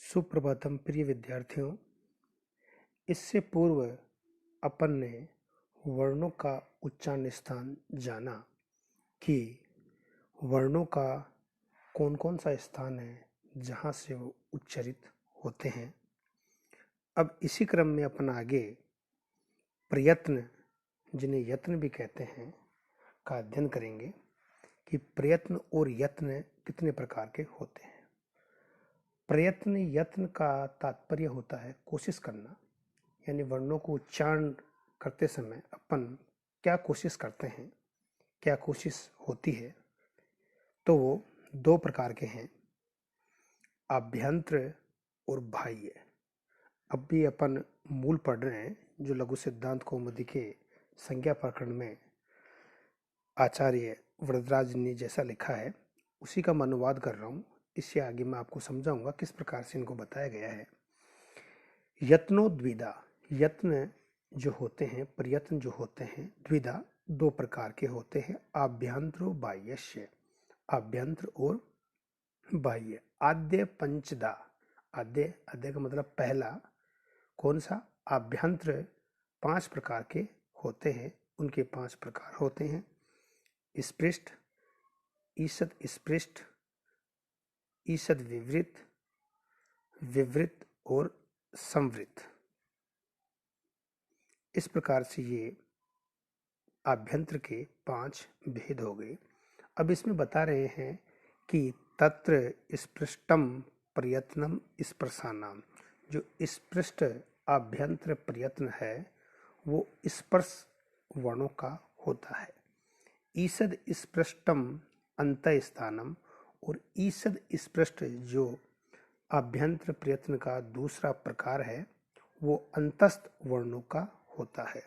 सुप्रभातम प्रिय विद्यार्थियों। इससे पूर्व अपन ने वर्णों का उच्चारण स्थान जाना कि वर्णों का कौन कौन सा स्थान है जहाँ से वो उच्चारित होते हैं। अब इसी क्रम में अपन आगे प्रयत्न, जिन्हें यत्न भी कहते हैं, का अध्ययन करेंगे कि प्रयत्न और यत्न कितने प्रकार के होते हैं। प्रयत्न यत्न का तात्पर्य होता है कोशिश करना, यानी वर्णों को उच्चारण करते समय अपन क्या कोशिश करते हैं, क्या कोशिश होती है। तो वो दो प्रकार के हैं, आभ्यंतर और बाह्य। अब भी अपन मूल पढ़ रहे हैं जो लघु सिद्धांत कौमुदी के संज्ञा प्रकरण में आचार्य वरदराज ने जैसा लिखा है उसी का मैं अनुवाद कर रहा हूँ। इससे आगे मैं आपको समझाऊंगा किस प्रकार से इनको बताया गया है। यत्नो द्विधा, यत्न जो होते हैं, प्रयत्न जो होते हैं, द्विधा दो प्रकार के होते हैं, आभ्यंतर और बाह्यस्य, आभ्यंतर और बाह्य। आद्य पंचदा, आद्य आद्य का मतलब पहला, कौन सा? आभ्यंतर पांच प्रकार के होते हैं, उनके पांच प्रकार होते हैं, स्पृष्ट, ईषद स्पृष्ट, ईषद विवृत, विवृत और संवृत। इस प्रकार से ये आभ्यंतर के पांच भेद हो गए। अब इसमें बता रहे हैं कि तत्र स्पृष्टम प्रयत्नम स्पर्शानाम। जो स्पृष्ट आभ्यंतर प्रयत्न है वो स्पर्श वर्णों का होता है। ईषद स्पृष्टम अंतःस्थानम, और ईषद स्पृष्ट जो आभ्यंतर प्रयत्न का दूसरा प्रकार है वो अंतस्थ वर्णों का होता है।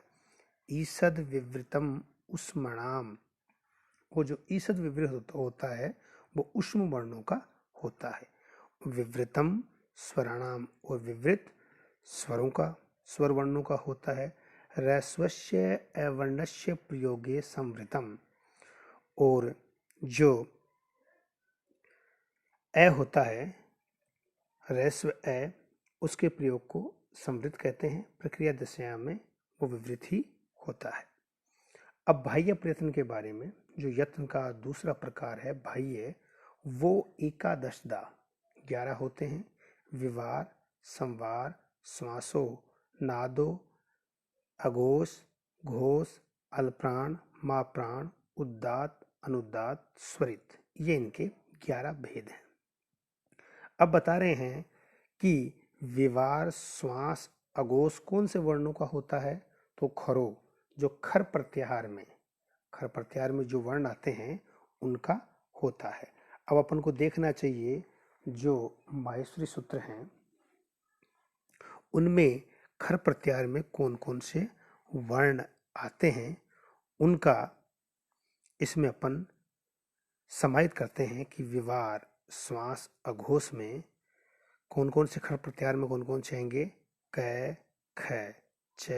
ईषद विवृतम उष्मणाम, वो जो ईषद विवृत होता है वो उष्म वर्णों का होता है। विवृतम स्वराणाम, और विवृत स्वरों का, स्वर वर्णों का होता है। रस्वस्य अवर्णस्य प्रयोगे संवृतम, और जो अ होता है, रस्व अ, उसके प्रयोग को संवृत कहते हैं। प्रक्रिया दशा में वो विवृत ही होता है। अब बाह्य प्रयत्न के बारे में, जो यत्न का दूसरा प्रकार है बाह्य, वो एकादशदा 11 होते हैं। विवार, संवार, श्वासो, नादो, अघोष, घोष, अल्प्राण, माप्राण, उद्दात, अनुदात, स्वरित, ये इनके 11 भेद हैं। अब बता रहे हैं कि विवार, श्वास, अघोष कौन से वर्णों का होता है? तो खरो, जो खर प्रत्याहार में, खर प्रत्याहार में जो वर्ण आते हैं उनका होता है। अब अपन को देखना चाहिए जो माहेश्वरी सूत्र हैं उनमें खर प्रत्याहार में कौन कौन से वर्ण आते हैं, उनका इसमें अपन समाहित करते हैं कि विवार, श्वास, अघोष में कौन कौन से खर प्रत्याहार में कौन कौन से आएंगे? क, ख, छ,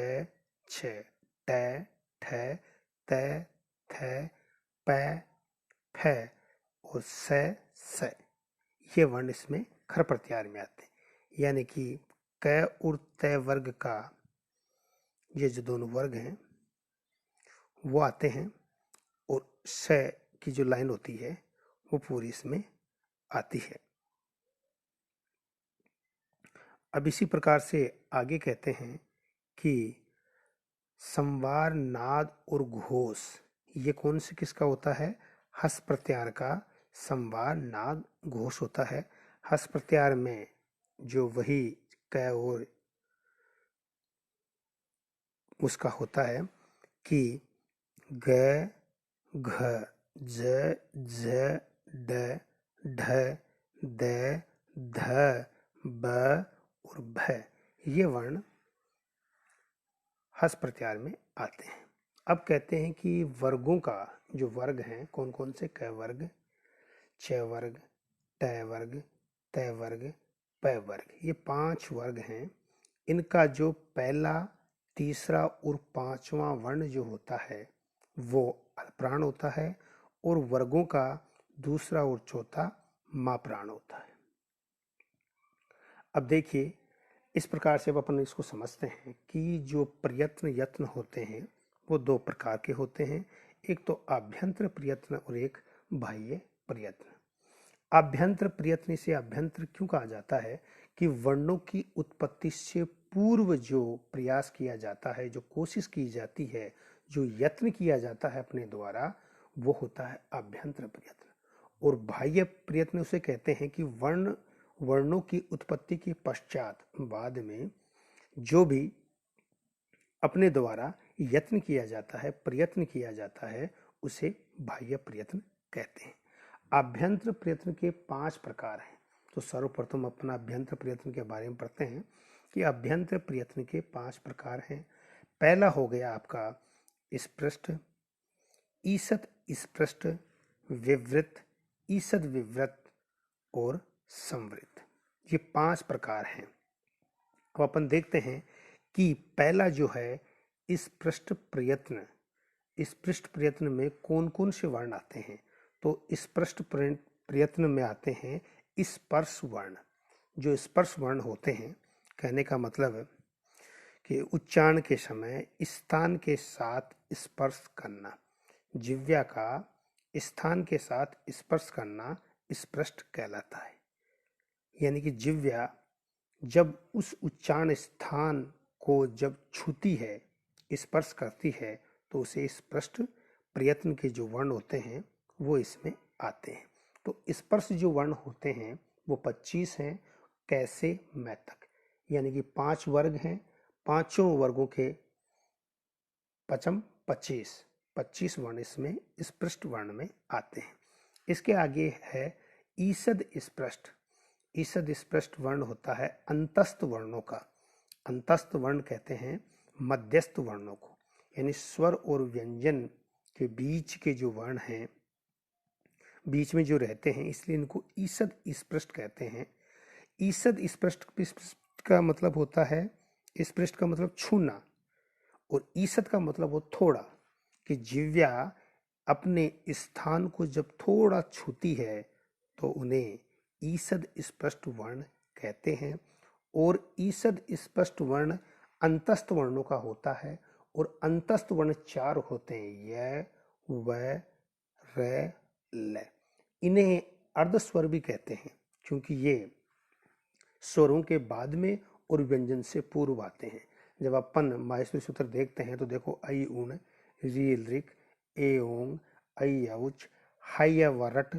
छ, ट, ठ, त, थ, प, फ और स। ये वर्ण इसमें खर प्रत्याहार में आते हैं। यानी कि क और त वर्ग का ये जो दोनों वर्ग हैं वो आते हैं, और स की जो लाइन होती है वो पूरी इसमें आती है। अब इसी प्रकार से आगे कहते हैं कि संवार, नाद और घोष, ये कौन से किसका होता है? हस प्रत्याहार का संवार, नाद, घोष होता है। हस प्रत्याहार में जो वही क और उसका होता है कि ग, घ, ज, झ, ड, ढ, द, ध, ब और भ, ये वर्ण हस प्रत्याहार में आते हैं। अब कहते हैं कि वर्गों का, जो वर्ग हैं कौन कौन से? क वर्ग, छ वर्ग, ट वर्ग, त वर्ग, प वर्ग, ये 5 वर्ग हैं। इनका जो पहला, तीसरा और पांचवा वर्ण जो होता है वो अल्प्राण होता है, और वर्गों का दूसरा और चौथा माप्राण होता है। अब देखिए, इस प्रकार से अब अपन इसको समझते हैं कि जो प्रयत्न यत्न होते हैं वो दो प्रकार के होते हैं। एक तो आभ्यंतर प्रयत्न और एक बाह्य प्रयत्न। आभ्यंतर प्रयत्न से आभ्यंतर क्यों कहा जाता है कि वर्णों की उत्पत्ति से पूर्व जो प्रयास किया जाता है, जो कोशिश की जाती है, जो यत्न किया जाता है अपने द्वारा, वो होता है आभ्यंतर प्रयत्न। और बाह्य प्रयत्न उसे कहते हैं कि वर्णों की उत्पत्ति के पश्चात बाद में जो भी अपने द्वारा यत्न किया जाता है, प्रयत्न किया जाता है, उसे बाह्य प्रयत्न कहते हैं। आभ्यंतर प्रयत्न के 5 प्रकार हैं। तो सर्वप्रथम अपना अभ्यंतर प्रयत्न के बारे में पढ़ते हैं कि अभ्यंतर प्रयत्न के 5 प्रकार हैं। पहला हो गया आपका स्पृष्ट, ईषद स्पृष्ट, विवृत, ईषद विवृत और संवृत। ये 5 प्रकार हैं। अब अपन देखते हैं कि पहला जो है स्पृष्ट प्रयत्न, स्पृष्ट प्रयत्न में कौन कौन से वर्ण आते हैं। तो स्पृष्ट प्रयत्न में आते हैं स्पर्श वर्ण। जो स्पर्श वर्ण होते हैं, कहने का मतलब है कि उच्चारण के समय स्थान के साथ स्पर्श करना, जिह्वा का स्थान के साथ स्पर्श करना स्पृष्ट कहलाता है। यानी कि जिह्वा जब उस उच्चारण स्थान को जब छूती है, स्पर्श करती है, तो उसे स्पृष्ट प्रयत्न के जो वर्ण होते हैं वो इसमें आते हैं। तो स्पर्श जो वर्ण होते हैं वो 25 हैं, कैसे मैं तक, यानी कि 5 वर्ग हैं। पांचों वर्गों के पचम 25 वर्ण इसमें स्पृष्ट वर्ण में आते हैं। इसके आगे है ईषद स्पृष्ट। ईषद स्पृष्ट वर्ण होता है अंतस्थ वर्णों का। अंतस्थ वर्ण कहते हैं मध्यस्थ वर्णों को, यानी स्वर और व्यंजन के बीच के जो वर्ण हैं, बीच में जो रहते हैं, इसलिए इनको ईषद स्पृष्ट कहते हैं। ईषद स्पृष्ट का मतलब होता है, स्पृष्ट का मतलब छूना, और ईषद का मतलब वो थोड़ा, कि जिह्वा अपने स्थान को जब थोड़ा छूती है तो उन्हें ईषद स्पष्ट वर्ण कहते हैं। और ईषद स्पष्ट वर्ण अंतस्थ वर्णों का होता है, और अंतस्थ वर्ण 4 होते हैं, य, व, र, ल। इन्हें अर्धस्वर भी कहते हैं क्योंकि ये स्वरों के बाद में और व्यंजन से पूर्व आते हैं। जब अपन माहेश्वरी सूत्र देखते हैं तो देखो ऐ ऊण, री ऋक, ए ओंग, ऐ औच, हय वरट,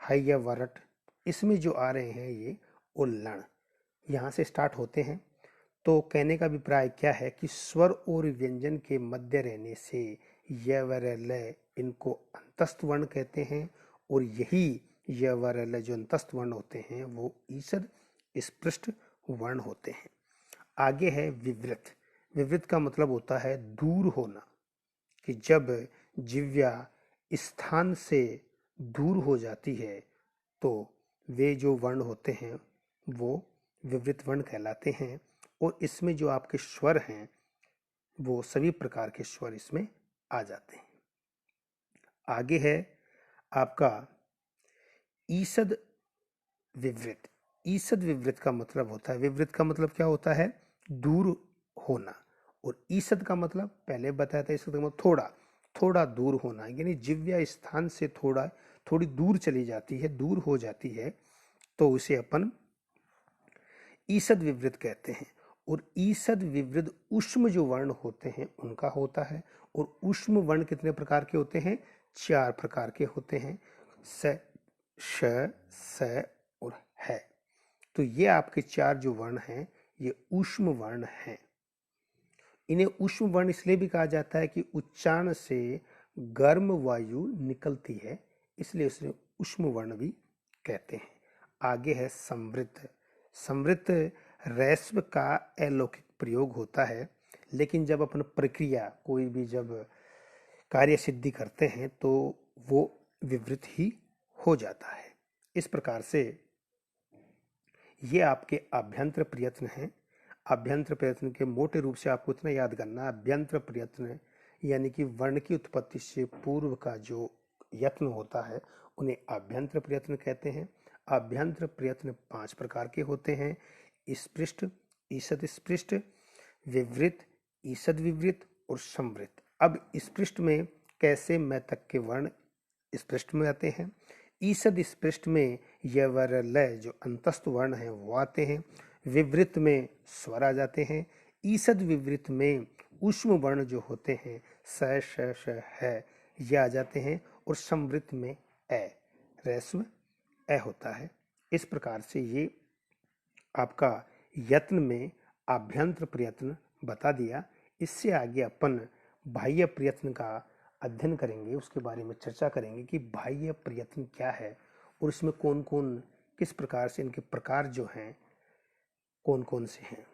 हय वरट, इसमें जो आ रहे हैं ये उल्लण यहाँ से स्टार्ट होते हैं। तो कहने का अभिप्राय क्या है कि स्वर और व्यंजन के मध्य रहने से य व र ल इनको अंतस्थ वर्ण कहते हैं, और यही य व र ल जो अंतस्थ वर्ण होते हैं वो ईषद स्पृष्ट वर्ण होते हैं। आगे है विवृत। विवृत का मतलब होता है दूर होना, कि जब जिह्वा स्थान से दूर हो जाती है तो वे जो वर्ण होते हैं वो विवृत वर्ण कहलाते हैं। और इसमें जो आपके स्वर हैं वो सभी प्रकार के स्वर इसमें आ जाते हैं। आगे है आपका ईषद विवृत। ईषद विवृत का मतलब होता है, विवृत का मतलब क्या होता है, दूर होना, और ईषद का मतलब पहले बताया था, ईषद का मतलब थोड़ा थोड़ा दूर होना, यानी जिह्वा स्थान से थोड़ी दूर चली जाती है, दूर हो जाती है, तो उसे अपन ईषद विवृत कहते हैं। और ईषद विवृत ऊष्म जो वर्ण होते हैं उनका होता है। और ऊष्म वर्ण कितने प्रकार के होते हैं, 4 प्रकार के होते हैं, स, श, स और है। तो ये आपके 4 जो वर्ण हैं ये ऊष्म वर्ण हैं। इन्हें ऊष्म वर्ण इसलिए भी कहा जाता है कि उच्चारण से गर्म वायु निकलती है, इसलिए उसे ऊष्म वर्ण भी कहते हैं। आगे है संवृत। संवृत रैस्व का अलौकिक प्रयोग होता है, लेकिन जब अपन प्रक्रिया कोई भी जब कार्य सिद्धि करते हैं तो वो विवृत ही हो जाता है। इस प्रकार से ये आपके अभ्यंतर प्रयत्न हैं। अभ्यंतर प्रयत्न के मोटे रूप से आपको इतना याद करना, अभ्यंतर प्रयत्न यानी कि वर्ण की उत्पत्ति से पूर्व का जो यत्न होता है उन्हें अभ्यंतर प्रयत्न कहते हैं। आभ्यंतर प्रयत्न 5 प्रकार के होते हैं। स्पृष्ट, ईषद स्पृष्ट, विवृत, ईषद विवृत और संवृत। अब स्पृष्ट में कैसे मैं तक के वर्ण स्पृष्ट में आते हैं। ईषद स्पृष्ट में य वर लय जो अंतस्थ वर्ण हैं वो आते हैं। विवृत में स्वर आ जाते हैं। ईषद विवृत में ऊष्म वर्ण जो होते हैं स श श है ये आ जाते हैं। और संवृत में ए रेस्व ए होता है। इस प्रकार से ये आपका यत्न में आभ्यंतर प्रयत्न बता दिया। इससे आगे अपन बाह्य प्रयत्न का अध्ययन करेंगे, उसके बारे में चर्चा करेंगे कि बाह्य प्रयत्न क्या है और इसमें कौन कौन किस प्रकार से इनके प्रकार जो हैं कौन कौन से हैं।